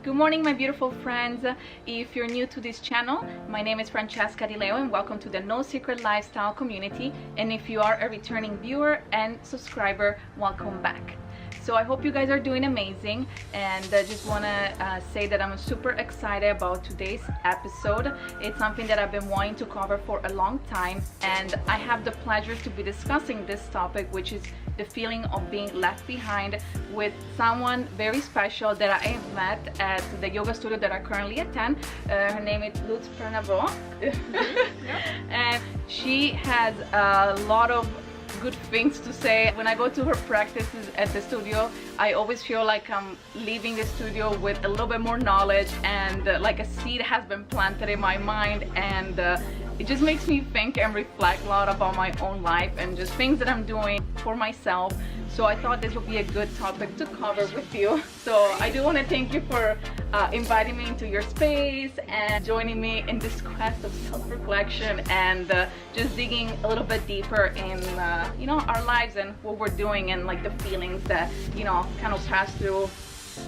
Good morning, my beautiful friends. If you're new to this channel, my name is Francesca and welcome to the No Secret Lifestyle community. And if you are a returning viewer and subscriber, welcome back. So I hope you guys are doing amazing, and I just want to say that I'm super excited about today's episode. It's something that I've been wanting to cover for a long time, and I have the pleasure to be discussing this topic, which is the feeling of being left behind, with someone very special that I met at the yoga studio that I currently attend. Her name is Luc Prenoveau. And she has a lot of good things to say. When I go to her practices at the studio, I always feel like I'm leaving the studio with a little bit more knowledge, and like a seed has been planted in my mind, and it just makes me think and reflect a lot about my own life and just things that I'm doing for myself. So I thought this would be a good topic to cover with you. So I do want to thank you for inviting me into your space and joining me in this quest of self-reflection and just digging a little bit deeper in our lives and what we're doing and like the feelings that kind of pass through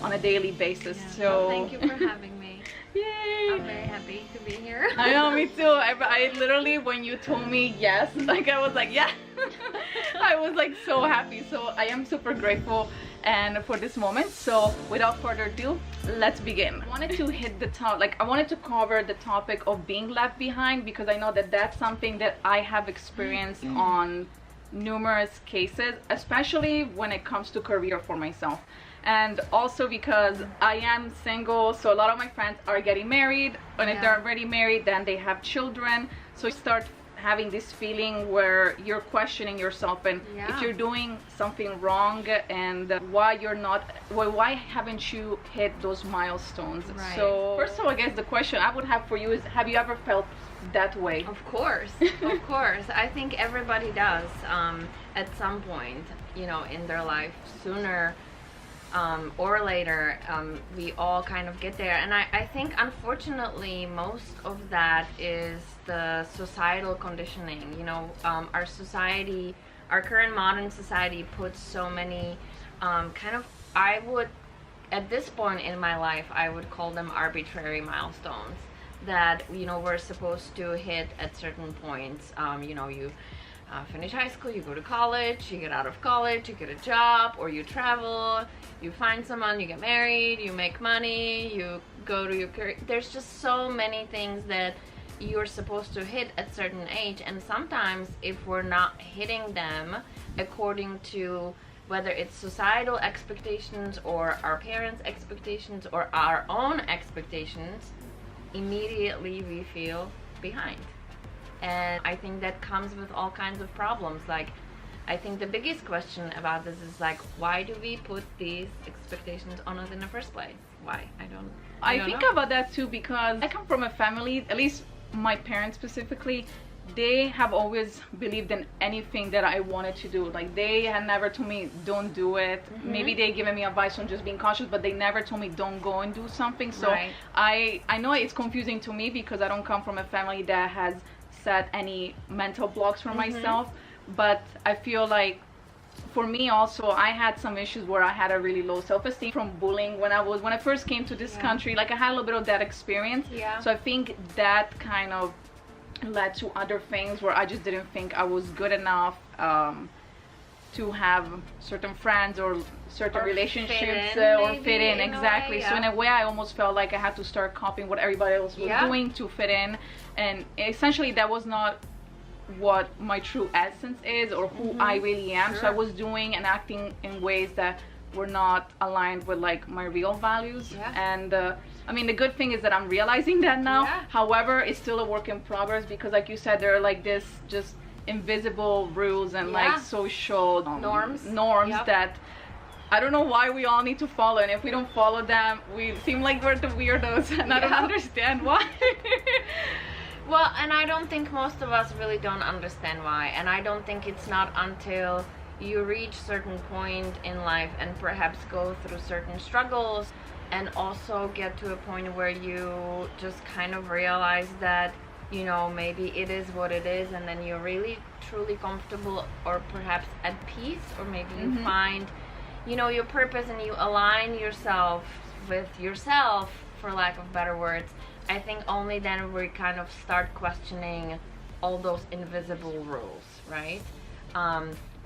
on a daily basis. Yeah. So Well, thank you for having me. Yay! I'm very happy to be here. I know, me too. I literally, when you told me yes, like I was like, yeah. I was like so happy. So I am super grateful and for this moment. So without further ado, let's begin. I wanted to hit the top, I wanted to cover the topic of being left behind, because I know that that's something that I have experienced on numerous cases, especially when it comes to career for myself. And also because I am single, so a lot of my friends are getting married, and if they're already married, then they have children. So you start having this feeling where you're questioning yourself, and if you're doing something wrong, and why haven't you hit those milestones? Right. So first of all, I guess the question I would have for you is, have you ever felt that way? Of course, of course. I think everybody does at some point, in their life, sooner or later. We all kind of get there, and I think unfortunately most of that is the societal conditioning. Our society, our current modern society, puts so many at this point in my life, I would call them arbitrary milestones that we're supposed to hit at certain points. You finish high school, you go to college, you get out of college, you get a job, or you travel, you find someone, you get married, you make money, you go to your career. There's just so many things that you're supposed to hit at certain age, and sometimes if we're not hitting them according to whether it's societal expectations or our parents' expectations or our own expectations, immediately we feel behind. And I think that comes with all kinds of problems. I think the biggest question about this is why do we put these expectations on us in the first place? Why? I think know. about that too, because I come from a family, at least my parents specifically, they have always believed in anything that I wanted to do. They had never told me don't do it. Maybe they given me advice on just being cautious, but they never told me don't go and do something. So right. I know it's confusing to me because I don't come from a family that has set any mental blocks for myself, but I feel like for me also, I had some issues where I had a really low self-esteem from bullying when I first came to this country. I had a little bit of that experience. So I think that kind of led to other things where I just didn't think I was good enough to have certain friends or certain relationships or fit in exactly. So in a way, I almost felt like I had to start copying what everybody else was doing to fit in, and essentially that was not what my true essence is or who I really am. So I was doing and acting in ways that were not aligned with my real values. And I mean, the good thing is that I'm realizing that now. However, it's still a work in progress, because like you said, there are this just invisible rules and social norms that I don't know why we all need to follow, and if we don't follow them, we seem like we're the weirdos, and I don't understand why. Well, and I don't think most of us really don't understand why, and I don't think it's not until you reach certain point in life and perhaps go through certain struggles and also get to a point where you just kind of realize that maybe it is what it is, and then you're really truly comfortable or perhaps at peace, or maybe you find your purpose and you align yourself with yourself, for lack of better words, I think only then we kind of start questioning all those invisible rules, right?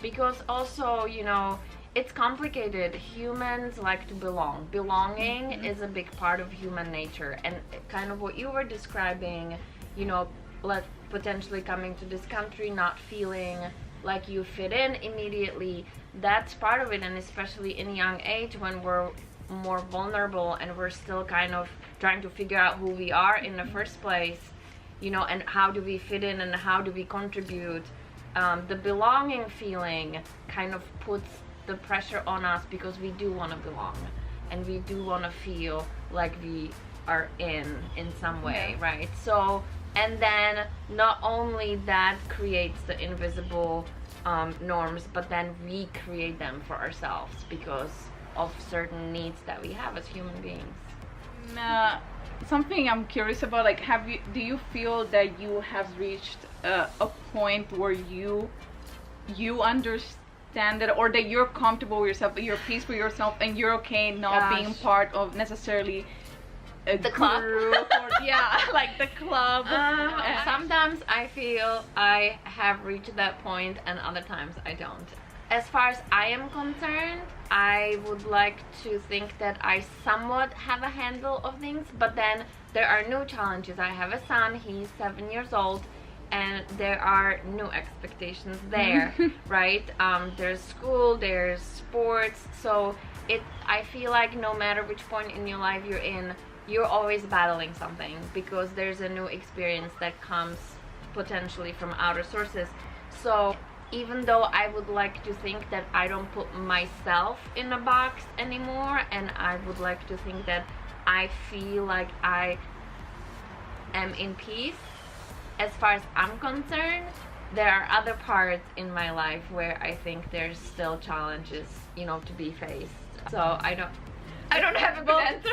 Because also, you know, it's complicated. Humans like to belong. Belonging is a big part of human nature, and kind of what you were describing, you know, like potentially coming to this country, not feeling like you fit in immediately, that's part of it. And especially in a young age when we're more vulnerable and we're still kind of trying to figure out who we are in the first place, you know, and how do we fit in and how do we contribute, the belonging feeling kind of puts the pressure on us, because we do want to belong and we do want to feel like we are in some way, right? So, and then not only that creates the invisible norms, but then we create them for ourselves because of certain needs that we have as human beings. Something I'm curious about, like, do you feel that you have reached a point where you understand it, or that you're comfortable with yourself, that you're peace with yourself, and you're okay not being part of necessarily the club or, like the club? Sometimes I feel I have reached that point, and other times I don't. As far as I am concerned, I would like to think that I somewhat have a handle of things, but then there are new challenges. I have a son, he's 7 years old, and there are new expectations there, right? There's school, there's sports, so I feel like no matter which point in your life you're in, you're always battling something, because there's a new experience that comes potentially from outer sources. So even though I would like to think that I don't put myself in a box anymore, and I would like to think that I feel like I am in peace, as far as I'm concerned, there are other parts in my life where I think there's still challenges, you know, to be faced. So I don't have a good answer.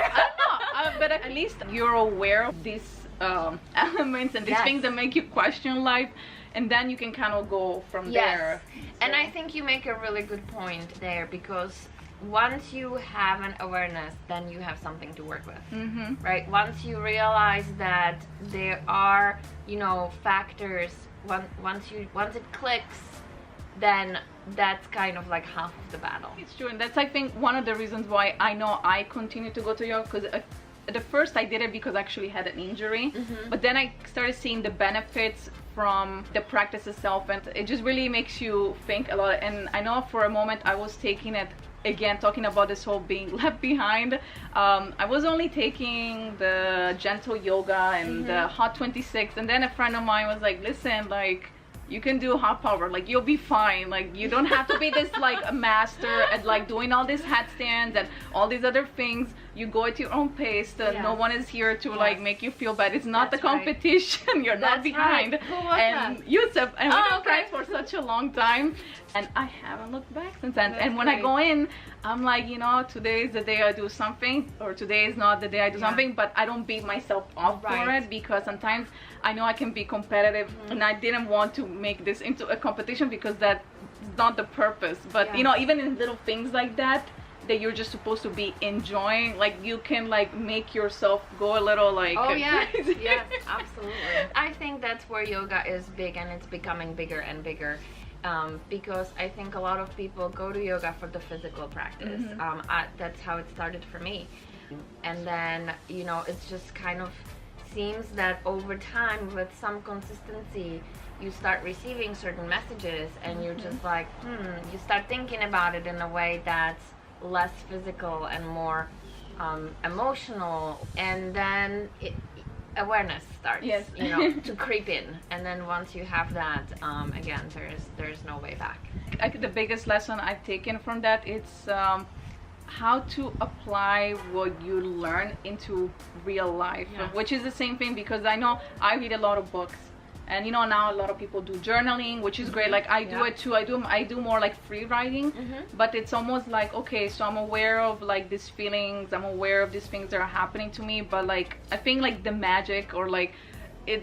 But at least you're aware of these elements and these things that make you question life, and then you can kind of go from there. So. And I think you make a really good point there, because once you have an awareness, then you have something to work with, right? Once you realize that there are, you know, factors, once it clicks, then that's kind of like half of the battle. It's true, and that's, I think, one of the reasons why I know I continue to go to yoga, because at the first I did it because I actually had an injury, but then I started seeing the benefits from the practice itself, and it just really makes you think a lot. And I know for a moment I was taking it, again, talking about this whole being left behind, I was only taking the gentle yoga and the hot 26, and then a friend of mine was like, listen, like, you can do hot power, like, you'll be fine, like, you don't have to be this like a master at like doing all these handstands and all these other things. You go at your own pace. No one is here to like make you feel bad. It's not the competition. You're not behind. Who was and that? Yusuf, and we've been friends for such a long time, and I haven't looked back since then. And when I go in, I'm like, you know, today is the day I do something, or today is not the day I do something, but I don't beat myself up for it, because sometimes I know I can be competitive, and I didn't want to make this into a competition, because that's not the purpose. But you know, even in little things like that you're just supposed to be enjoying, like, you can like make yourself go a little like crazy. Yes, absolutely. I think that's where yoga is big, and it's becoming bigger and bigger, because I think a lot of people go to yoga for the physical practice. That's how it started for me, and then, you know, it's just kind of seems that over time, with some consistency, you start receiving certain messages, and you're just like, you start thinking about it in a way that's less physical and more emotional, and then awareness starts, you know, to creep in. And then once you have that, again, there's no way back. I think the biggest lesson I've taken from that, it's how to apply what you learn into real life, which is the same thing, because I know I read a lot of books, and you know, now a lot of people do journaling, which is great. Like, I do it too. I do more like free writing, but it's almost like, okay, so I'm aware of like these feelings, I'm aware of these things that are happening to me, but like, I think like the magic, or like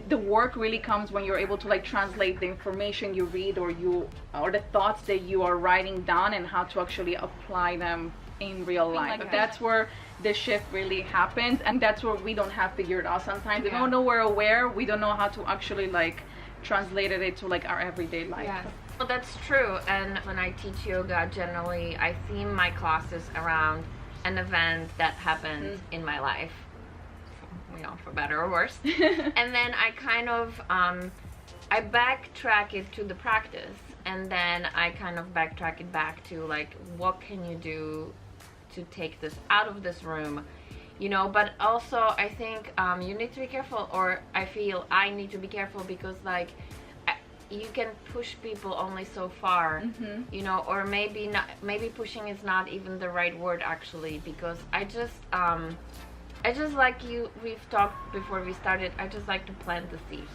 the work really comes when you're able to like translate the information you read, or the thoughts that you are writing down, and how to actually apply them in real life. That's where the shift really happens, and that's where we don't have figured out sometimes. Yeah. Even though we're aware, we don't know how to actually like translate it to like our everyday life. Yeah. Well, that's true. And when I teach yoga, generally I theme my classes around an event that happened in my life, you know, for better or worse. And then I kind of I backtrack it to the practice, and then I kind of backtrack it back to like, what can you do to take this out of this room, you know? But also I think you need to be careful, or I feel I need to be careful, because like you can push people only so far, you know, or maybe not, maybe pushing is not even the right word actually, because I just like we've talked before we started, I just like to plant the seed.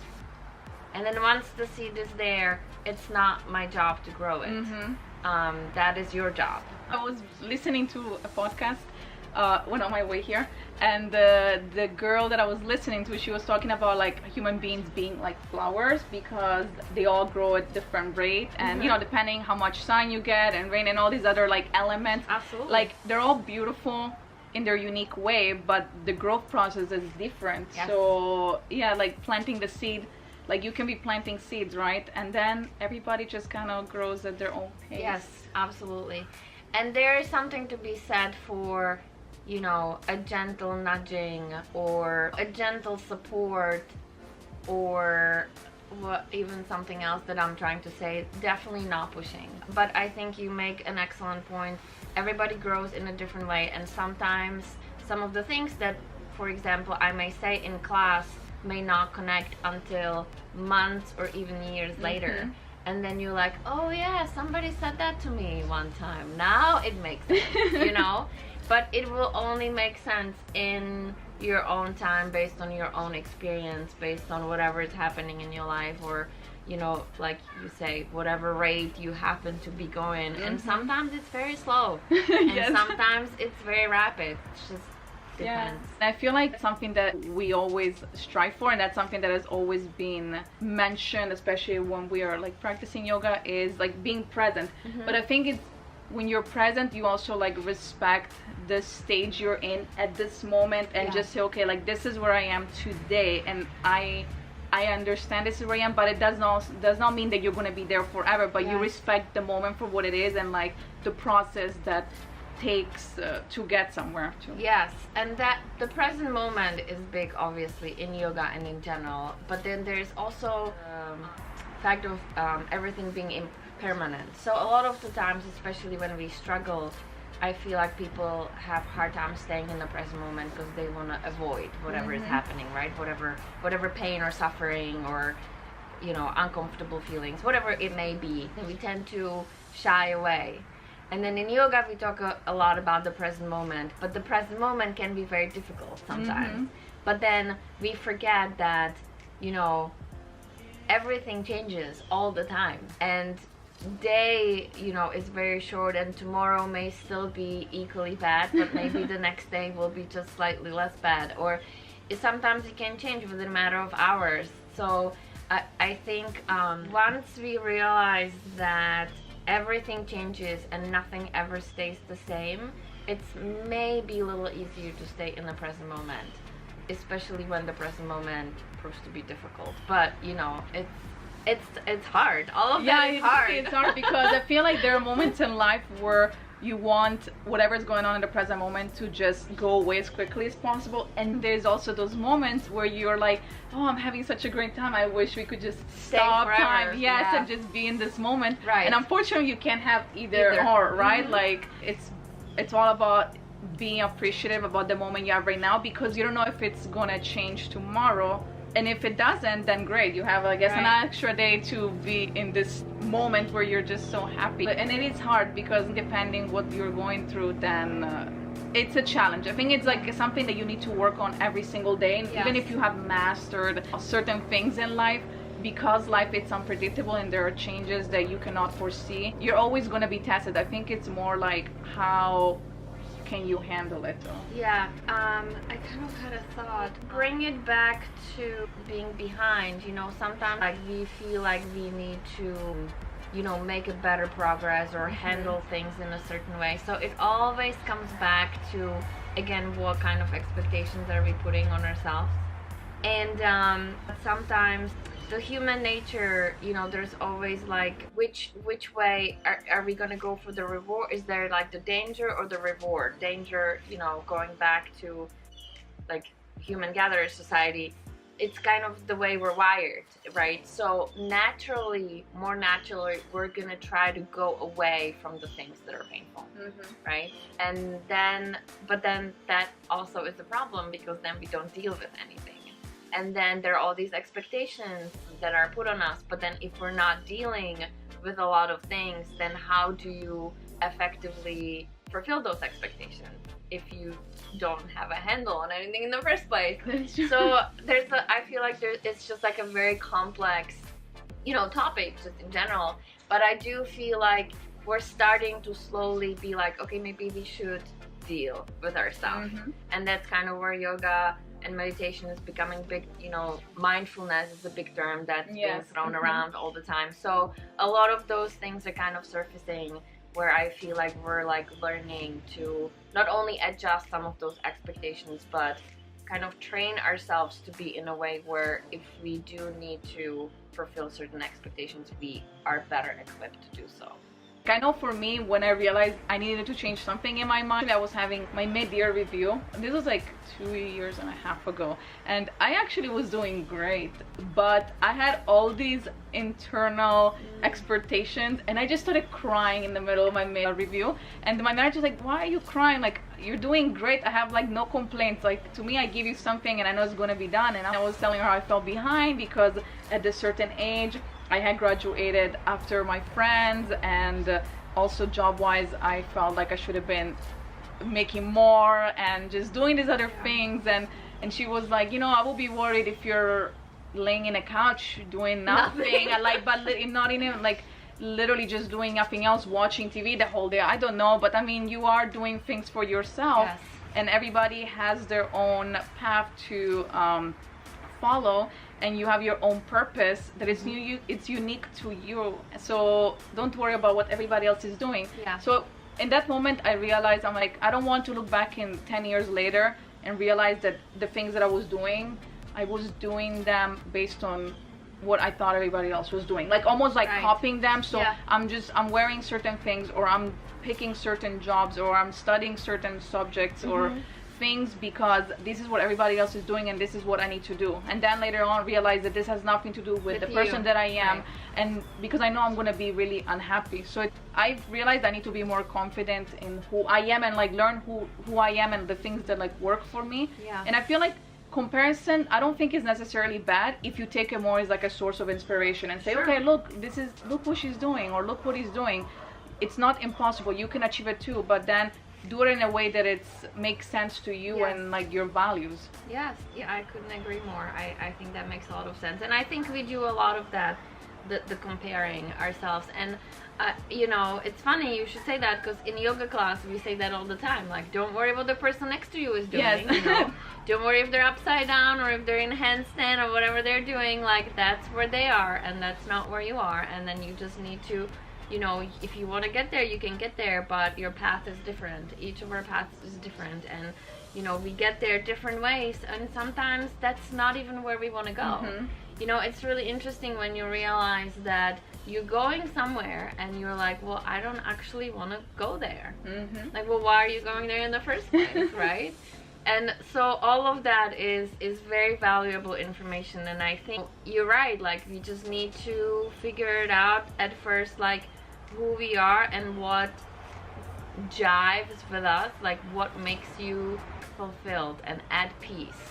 And then once the seed is there, it's not my job to grow it. That is your job. I was listening to a podcast when on my way here, and the girl that I was listening to, she was talking about like human beings being like flowers, because they all grow at different rate, and you know, depending how much sun you get and rain and all these other like elements. Absolutely. Like they're all beautiful in their unique way, but the growth process is different. Yes. So yeah, like planting the seed, like you can be planting seeds, right? And then everybody just kind of grows at their own pace. Yes, absolutely. And there is something to be said for, you know, a gentle nudging or a gentle support, or what, even something else that I'm trying to say, definitely not pushing. But I think you make an excellent point. Everybody grows in a different way, and sometimes some of the things that, for example, I may say in class may not connect until months or even years later. And then you're like, oh yeah, somebody said that to me one time. Now it makes sense, you know? But it will only make sense in your own time, based on your own experience, based on whatever is happening in your life, or, you know, like you say, whatever rate you happen to be going. And sometimes it's very slow. And sometimes it's very rapid. It's just depends. Yeah. I feel like something that we always strive for, and that's something that has always been mentioned, especially when we are like practicing yoga, is like being present. But I think it's when you're present, you also like respect the stage you're in at this moment, and just say, okay, like this is where I am today, and I understand this is where I am, but it does not mean that you're going to be there forever, but you respect the moment for what it is, and like the process that takes to get somewhere too. Yes, and that the present moment is big, obviously, in yoga and in general, but then there's also fact of everything being impermanent. So a lot of the times, especially when we struggle, I feel like people have hard time staying in the present moment because they want to avoid whatever is happening, right? Whatever pain or suffering or, you know, uncomfortable feelings, whatever it may be, then we tend to shy away. And then in yoga, we talk a lot about the present moment, but the present moment can be very difficult sometimes. But then we forget that, you know, everything changes all the time. And day, you know, is very short, and tomorrow may still be equally bad, but maybe the next day will be just slightly less bad. Or sometimes it can change within a matter of hours. So I think once we realize that everything changes and nothing ever stays the same, it's maybe a little easier to stay in the present moment, especially when the present moment proves to be difficult. But you know, it's hard. All of that is hard. It's hard because I feel like there are moments in life where you want whatever's going on in the present moment to just go away as quickly as possible, and there's also those moments where you're like, oh, I'm having such a great time, I wish we could just stop time, and just be in this moment. Right. And unfortunately you can't have either or, right? Like it's all about being appreciative about the moment you have right now, because you don't know if it's gonna change tomorrow. And if it doesn't, then great. You have, I guess, an extra day to be in this moment where you're just so happy. And it is hard because depending what you're going through, then it's a challenge. I think it's like something that you need to work on every single day. And even if you have mastered certain things in life, because life is unpredictable and there are changes that you cannot foresee, you're always going to be tested. I think it's more like how can you handle it? Yeah, I kind of had a thought. Bring it back to being behind. You know, sometimes like we feel like we need to, you know, make a better progress or handle things in a certain way. So it always comes back to again, what kind of expectations are we putting on ourselves? And sometimes the human nature, you know, there's always like which way are we gonna go for the reward? Is there like the danger or the reward? Danger, you know, going back to like human gatherer society, it's kind of the way we're wired, right? So more naturally, we're gonna try to go away from the things that are painful, right? And then, but then that also is a problem, because then we don't deal with anything. And then there are all these expectations that are put on us, but then if we're not dealing with a lot of things, then how do you effectively fulfill those expectations if you don't have a handle on anything in the first place? So I feel like it's just like a very complex, you know, topic just in general. But I do feel like we're starting to slowly be like, okay, maybe we should deal with ourselves. And that's kind of where yoga and meditation is becoming big. You know, mindfulness is a big term that's being thrown around all the time. So a lot of those things are kind of surfacing, where I feel like we're like learning to not only adjust some of those expectations, but kind of train ourselves to be in a way where if we do need to fulfill certain expectations, we are better equipped to do so. I know for me, when I realized I needed to change something in my mind, I was having my mid-year review. This was like 2.5 years ago, and I actually was doing great, but I had all these internal expectations, and I just started crying in the middle of my review. And my manager was like, why are you crying? Like, you're doing great. I have like no complaints. Like, to me, I give you something and I know it's going to be done. And I was telling her I felt behind because at a certain age I had graduated after my friends, and also job-wise I felt like I should have been making more and just doing these other things. And she was like, you know, I will be worried if you're laying in a couch doing nothing. But not even like literally just doing nothing else, watching TV the whole day. I don't know, but I mean, you are doing things for yourself. And everybody has their own path to follow, and you have your own purpose that is it's unique to you. So don't worry about what everybody else is doing. So in that moment I realized, I'm like, I don't want to look back in 10 years later and realize that the things that I was doing them based on what I thought everybody else was doing, like almost like copying them. So I'm wearing certain things, or I'm picking certain jobs, or I'm studying certain subjects or things because this is what everybody else is doing and this is what I need to do. And then later on realize that this has nothing to do with the person that I am, and because I know I'm going to be really unhappy. So I've realized I need to be more confident in who I am, and like learn who I am and the things that like work for me. And I feel like comparison, I don't think is necessarily bad if you take it more as like a source of inspiration and say, okay, look what she's doing, or look what he's doing. It's not impossible, you can achieve it too, but then do it in a way that it makes sense to you and like your values. I couldn't agree more. I think that makes a lot of sense, and I think we do a lot of that, the comparing ourselves. And you know, it's funny you should say that, because in yoga class we say that all the time, like, don't worry what the person next to you is doing. You know? Don't worry if they're upside down or if they're in handstand or whatever they're doing. Like, that's where they are and that's not where you are. And then you just need to, you know, if you want to get there, you can get there, but your path is different. Each of our paths is different, and you know, we get there different ways, and sometimes that's not even where we want to go. You know, it's really interesting when you realize that you're going somewhere and you're like, well, I don't actually want to go there. Like, well, why are you going there in the first place? Right? And so all of that is very valuable information, and I think you're right. Like, we just need to figure it out at first, like who we are and what jives with us, like what makes you fulfilled and at peace,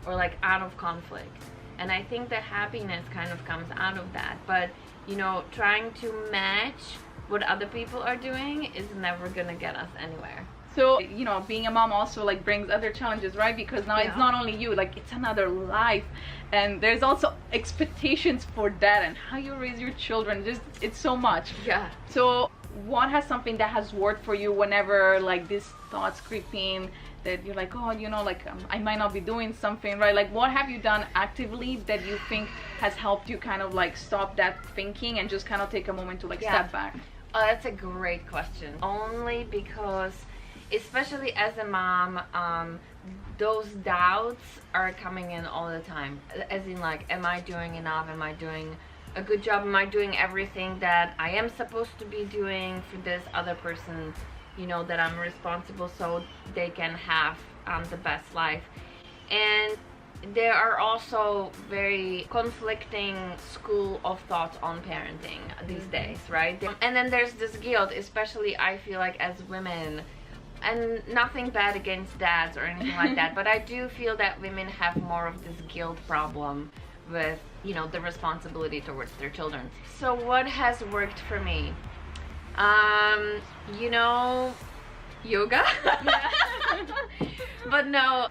or like out of conflict. And I think that happiness kind of comes out of that. But you know, trying to match what other people are doing is never gonna get us anywhere. So, you know, being a mom also like brings other challenges, right? Because now it's not only you, like it's another life, and there's also expectations for that and how you raise your children. Just, it's so much. So what has something that has worked for you whenever like these thoughts creep in, that you're like, oh, you know, like I might not be doing something right? Like, what have you done actively that you think has helped you kind of like stop that thinking and just kind of take a moment to like step back? Oh, that's a great question. Only because especially as a mom, those doubts are coming in all the time, as in like, am I doing enough, am I doing a good job, am I doing everything that I am supposed to be doing for this other person, you know, that I'm responsible so they can have the best life. And there are also very conflicting school of thoughts on parenting these days, right? And then there's this guilt, especially I feel like as women, and nothing bad against dads or anything like that, but I do feel that women have more of this guilt problem with, you know, the responsibility towards their children. So what has worked for me? You know, yoga. But no,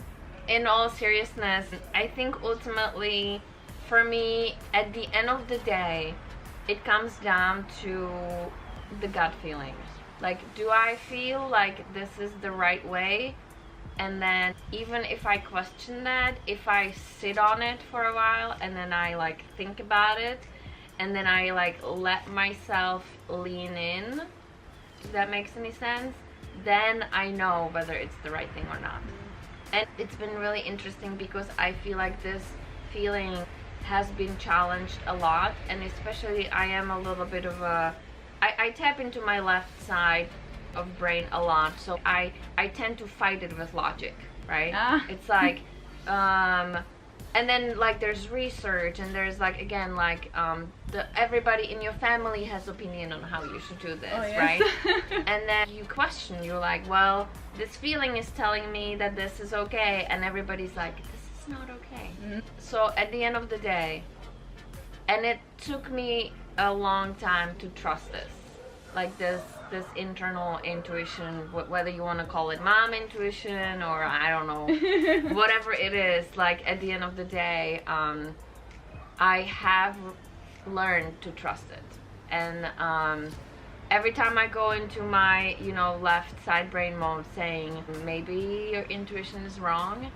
in all seriousness, I think ultimately for me, at the end of the day, it comes down to the gut feeling. Like, do I feel like this is the right way? And then even if I question that, if I sit on it for a while and then I like think about it and then I like let myself lean in, if that makes any sense, then I know whether it's the right thing or not. And it's been really interesting because I feel like this feeling has been challenged a lot, and especially I am a little bit of a, I tap into my left side of brain a lot, so I tend to fight it with logic, right? It's like, and then like there's research and there's like, again, like everybody in your family has opinion on how you should do this, right? And then you question, you're like, well, this feeling is telling me that this is okay, and everybody's like, this is not okay. So at the end of the day, and it took me a long time to trust this, like this internal intuition, whether you want to call it mom intuition or I don't know, whatever it is, like at the end of the day, I have learned to trust it. And every time I go into my, you know, left side brain mode saying maybe your intuition is wrong,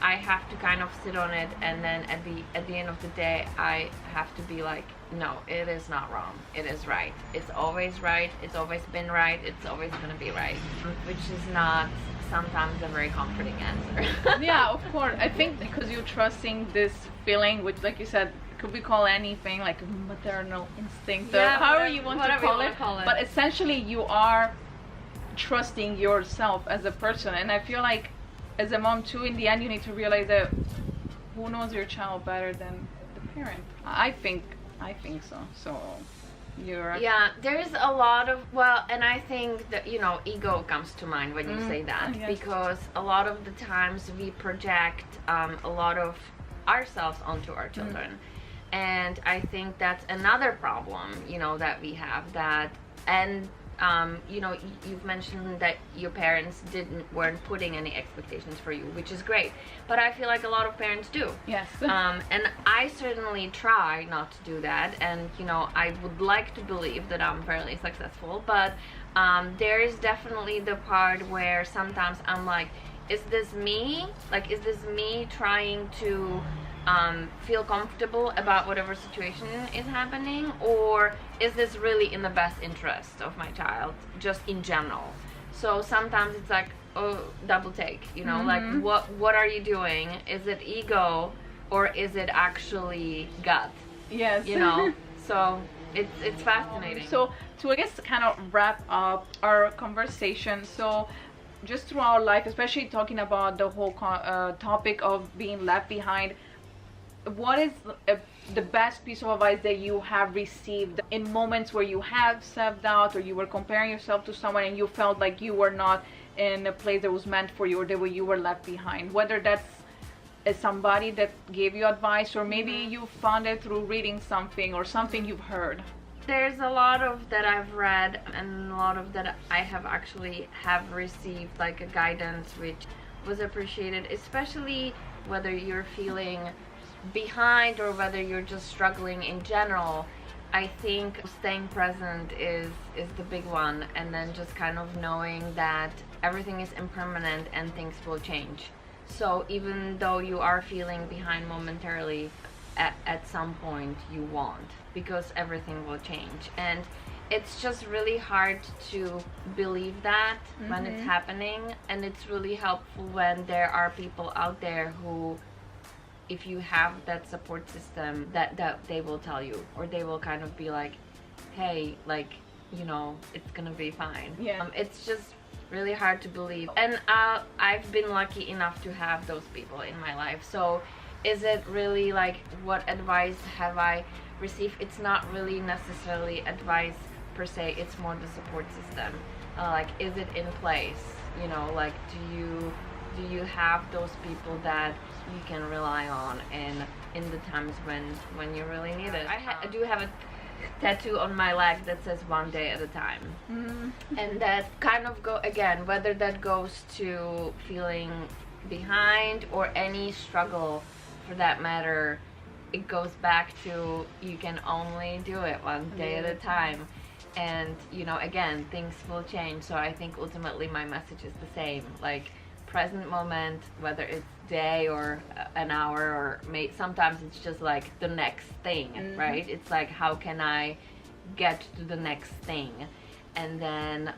I have to kind of sit on it, and then at the end of the day I have to be like, no, it is not wrong, it is right, it's always right, it's always been right, it's always gonna be right, which is not sometimes a very comforting answer. Yeah, of course. I think because you're trusting this feeling, which like you said could be called anything, like maternal instinct, yeah, however you want to call it, but essentially you are trusting yourself as a person. And I feel like as a mom too, in the end you need to realize that who knows your child better than the parent. I think so. So you're, yeah, there's a lot of, well, and I think that, you know, ego comes to mind when you say that, yes. Because a lot of the times we project a lot of ourselves onto our children. And I think that's another problem, you know, that we have, that, and you know, you've mentioned that your parents weren't putting any expectations for you, which is great, but I feel like a lot of parents do. Yes. And I certainly try not to do that, and you know, I would like to believe that I'm fairly successful, but there is definitely the part where sometimes I'm like, is this me? Like, is this me trying to feel comfortable about whatever situation is happening, or is this really in the best interest of my child, just in general? So sometimes it's like, oh, double take, you know, like what are you doing? Is it ego or is it actually gut? Yes. You know, so it's fascinating. So to, I guess, kind of wrap up our conversation, so just through our life, especially talking about the whole topic of being left behind, what is the best piece of advice that you have received in moments where you have self-doubt, or you were comparing yourself to someone and you felt like you were not in a place that was meant for you, or that you were left behind? Whether that's somebody that gave you advice, or maybe you found it through reading something or something you've heard. There's a lot of that I've read, and a lot of that I have actually received, like a guidance, which was appreciated, especially whether you're feeling behind or whether you're just struggling in general. I think staying present is the big one, and then just kind of knowing that everything is impermanent and things will change. So even though you are feeling behind momentarily, at some point you won't, because everything will change. And it's just really hard to believe that when it's happening, and it's really helpful when there are people out there who, if you have that support system, that they will tell you, or they will kind of be like, hey, like, you know, it's gonna be fine. Yeah. It's just really hard to believe, and I've been lucky enough to have those people in my life. So is it really like, what advice have I received? It's not really necessarily advice per se, it's more the support system. Like, is it in place? You know, like, do you have those people that you can rely on in the times when you really need it? I do have a tattoo on my leg that says one day at a time. And that kind of again, whether that goes to feeling behind or any struggle for that matter, it goes back to, you can only do it one day at a time. And, you know, again, things will change. So I think ultimately my message is the same, like, present moment, whether it's day or an hour, or sometimes it's just like the next thing, right? It's like, how can I get to the next thing? And then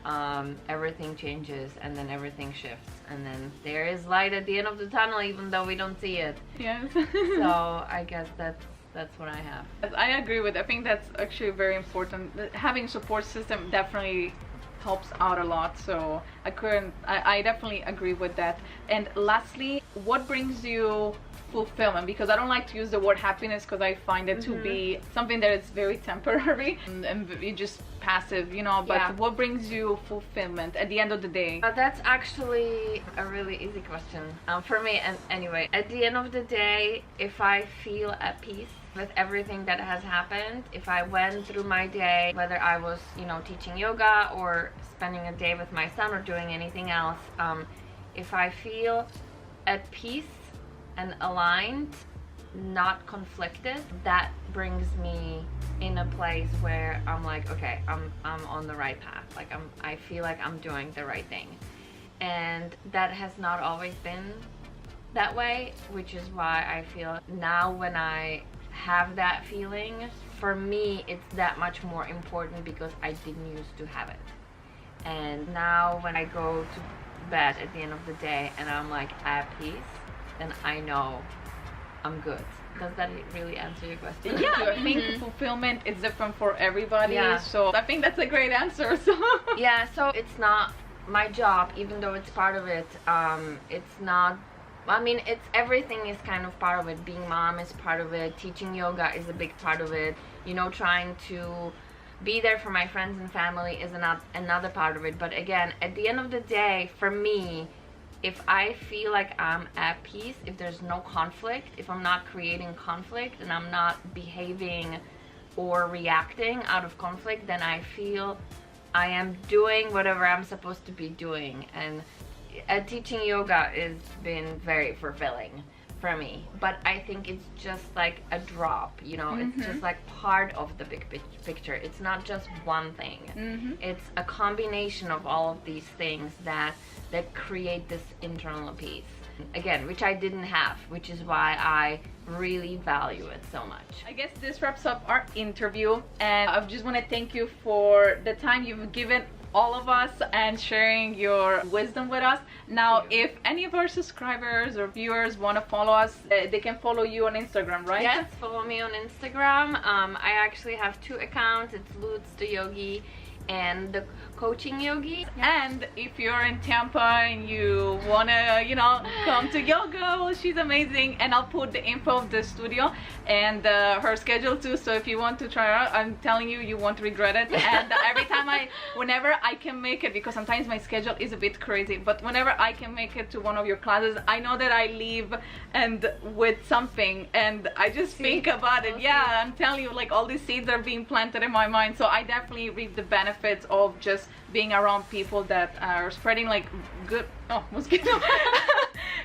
everything changes, and then everything shifts, and then there is light at the end of the tunnel, even though we don't see it. Yes. So I guess that's what I have. I agree with. I think that's actually very important. Having support system definitely helps out a lot. So I definitely agree with that. And lastly, what brings you fulfillment? Because I don't like to use the word happiness, because I find it to be something that is very temporary and you just passive, you know. But what brings you fulfillment at the end of the day? That's actually a really easy question for me. And anyway, at the end of the day, if I feel at peace with everything that has happened, if I went through my day, whether I was, you know, teaching yoga or spending a day with my son or doing anything else, if I feel at peace and aligned, not conflicted, that brings me in a place where I'm like, okay, I'm on the right path. Like, I feel like I'm doing the right thing. And that has not always been that way, which is why I feel now when I have that feeling, for me it's that much more important, because I didn't used to have it. And now when I go to bed at the end of the day and I'm like at peace, then I know I'm good. Does that really answer your question? Yeah, I think fulfillment is different for everybody. Yeah. So I think that's a great answer. So yeah, so it's not my job, even though it's part of it. It's not, I mean, it's, everything is kind of part of it. Being mom is part of it. Teaching yoga is a big part of it. You know, trying to be there for my friends and family is another part of it. But again, at the end of the day, for me, if I feel like I'm at peace, if there's no conflict, if I'm not creating conflict and I'm not behaving or reacting out of conflict, then I feel I am doing whatever I'm supposed to be doing. And teaching yoga has been very fulfilling for me, but I think it's just like a drop, you know. It's just like part of the big picture. It's not just one thing. It's a combination of all of these things that create this internal peace, again, which I didn't have, which is why I really value it so much. I guess this wraps up our interview, and I just want to thank you for the time you've given all of us and sharing your wisdom with us. Now, if any of our subscribers or viewers want to follow us, they can follow you on Instagram, right? Yes, follow me on Instagram. I actually have 2 accounts. It's Luc the Yogi and the Coaching Yogi. And if you're in Tampa and you wanna, you know, come to yoga, well, she's amazing. And I'll put the info of the studio and her schedule too. So if you want to try her out, I'm telling you, you won't regret it. And every time whenever I can make it, because sometimes my schedule is a bit crazy, but whenever I can make it to one of your classes, I know that I leave and with something, and I just think about it. Yeah, I'm telling you, like, all these seeds are being planted in my mind. So I definitely reap the benefits of just being around people that are spreading like good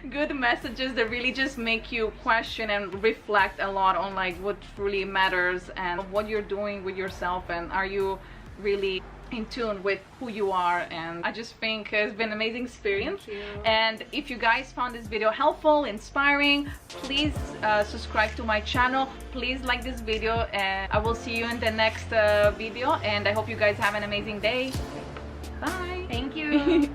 good messages that really just make you question and reflect a lot on like what truly matters and what you're doing with yourself, and are you really in tune with who you are, and I just think it's been an amazing experience. Thank you. And if you guys found this video helpful, inspiring, please subscribe to my channel, please like this video, and I will see you in the next video, and I hope you guys have an amazing day. Bye. Thank you.